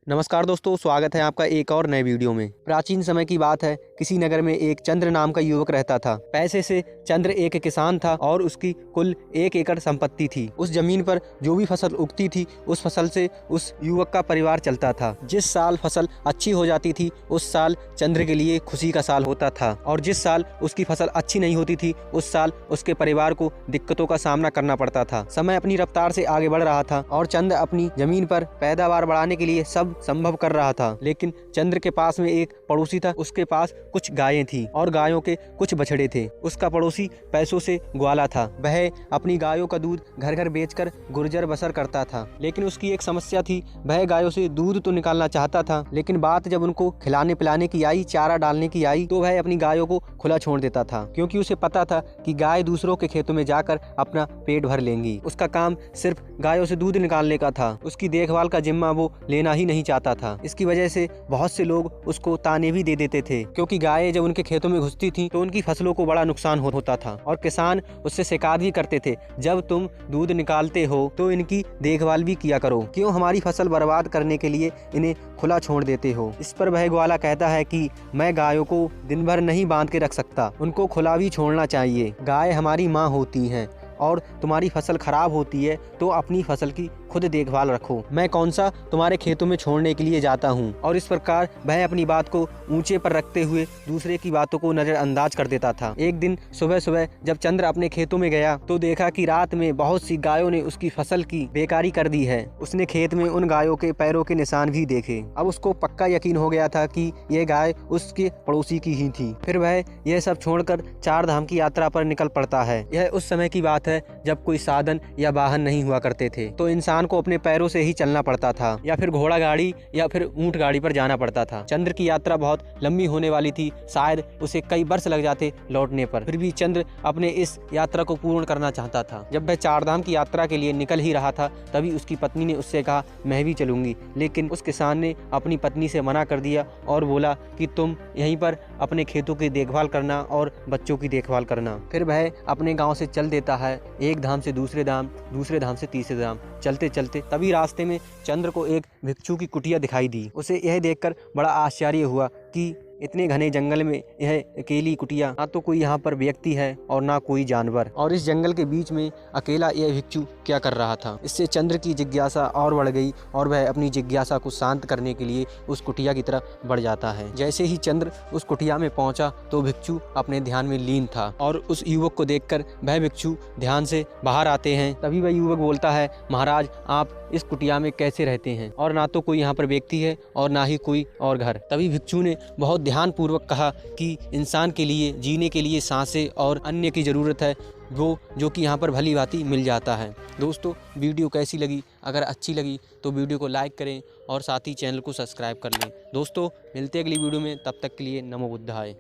नमस्कार दोस्तों, स्वागत है आपका एक और नए वीडियो में। प्राचीन समय की बात है, किसी नगर में एक चंद्र नाम का युवक रहता था। पैसे से चंद्र एक किसान था और उसकी कुल 1 एकड़ संपत्ति थी। उस जमीन पर जो भी फसल उगती थी उस फसल से उस युवक का परिवार चलता था। जिस साल फसल अच्छी हो जाती थी उस साल चंद्र के लिए खुशी का साल होता था और जिस साल उसकी फसल अच्छी नहीं होती थी उस साल उसके परिवार को दिक्कतों का सामना करना पड़ता था। समय अपनी रफ्तार से आगे बढ़ रहा था और चंद्र अपनी जमीन पर पैदावार बढ़ाने के लिए सब संभव कर रहा था। लेकिन चंद्र के पास में एक पड़ोसी था, उसके पास कुछ गायें थी और गायों के कुछ बछड़े थे। उसका पड़ोसी पैसों से ग्वाला था। वह अपनी गायों का दूध घर घर बेचकर गुर्जर बसर करता था। लेकिन उसकी एक समस्या थी, वह गायों से दूध तो निकालना चाहता था, लेकिन बात जब उनको खिलाने पिलाने की आई, चारा डालने की आई, तो वह अपनी गायों को खुला छोड़ देता था, क्योंकि उसे पता था कि गाय दूसरों के खेतों में जाकर अपना पेट भर लेंगी। उसका काम सिर्फ गायों से दूध निकालने का था। उसकी देखभाल का जिम्मा वो लेना ही नहीं चाहता था। इसकी वजह से बहुत से लोग उसको ताने भी दे देते थे, क्योंकि गायें जब उनके खेतों में घुसती थी तो उनकी फसलों को बड़ा नुकसान होता था और किसान उससे शिकायत भी करते थे, जब तुम दूध निकालते हो तो इनकी देखभाल भी किया करो, क्यों हमारी फसल बर्बाद करने के लिए इन्हें खुला छोड़ देते हो। इस पर वह ग्वाला कहता है कि मैं गायों को दिन भर नहीं बांध के रख सकता, उनको खुला भी छोड़ना चाहिए। गाय हमारी माँ होती हैं और तुम्हारी फसल खराब होती है तो अपनी फसल की खुद देखभाल रखो। मैं कौन सा तुम्हारे खेतों में छोड़ने के लिए जाता हूँ। और इस प्रकार वह अपनी बात को ऊंचे पर रखते हुए दूसरे की बातों को नजरअंदाज कर देता था। एक दिन सुबह सुबह जब चंद्र अपने खेतों में गया तो देखा कि रात में बहुत सी गायों ने उसकी फसल की बेकारी कर दी है। उसने खेत में उन गायों के पैरों के निशान भी देखे। अब उसको पक्का यकीन हो गया था कि यह गाय उसके पड़ोसी की ही थी। फिर वह यह सब छोड़कर 4 धाम की यात्रा पर निकल पड़ता है। यह उस समय की बात है जब कोई साधन या वाहन नहीं हुआ करते थे, तो इंसान को अपने पैरों से ही चलना पड़ता था, या फिर घोड़ा गाड़ी या फिर ऊंट गाड़ी पर जाना पड़ता था। चंद्र की यात्रा बहुत लंबी होने वाली थी, शायद उसे कई वर्ष लग जाते लौटने पर। फिर भी चंद्र अपने इस यात्रा को पूर्ण करना चाहता था। जब वह 4 धाम की यात्रा के लिए निकल ही रहा था तभी उसकी पत्नी ने उससे कहा, मैं भी चलूंगी। लेकिन उस किसान ने अपनी पत्नी से मना कर दिया और बोला कि तुम यहीं पर अपने खेतों की देखभाल करना और बच्चों की देखभाल करना। फिर वह अपने गाँव से चल देता है, एक धाम से दूसरे धाम, दूसरे धाम से तीसरे धाम। चलते चलते तभी रास्ते में चंद्र को एक भिक्षु की कुटिया दिखाई दी। उसे यह देखकर बड़ा आश्चर्य हुआ कि इतने घने जंगल में यह अकेली कुटिया, ना तो कोई यहाँ पर व्यक्ति है और ना कोई जानवर, और इस जंगल के बीच में अकेला यह भिक्षु क्या कर रहा था। इससे चंद्र की जिज्ञासा और बढ़ गई और वह अपनी जिज्ञासा को शांत करने के लिए उस कुटिया की तरफ बढ़ जाता है। जैसे ही चंद्र उस कुटिया में पहुंचा तो भिक्षु अपने ध्यान में लीन था और उस युवक को देखकर वह भिक्षु ध्यान से बाहर आते हैं। तभी वह युवक बोलता है, महाराज आप इस कुटिया में कैसे रहते हैं, और ना तो कोई यहाँ पर व्यक्ति है और ना ही कोई और घर। तभी भिक्षु ने बहुत ध्यान पूर्वक कहा कि इंसान के लिए जीने के लिए सांसें और अन्य की ज़रूरत है, वो जो कि यहाँ पर भली भांति मिल जाता है। दोस्तों, वीडियो कैसी लगी? अगर अच्छी लगी तो वीडियो को लाइक करें और साथ ही चैनल को सब्सक्राइब कर लें। दोस्तों, मिलते हैं अगली वीडियो में, तब तक के लिए नमो बुद्धाय।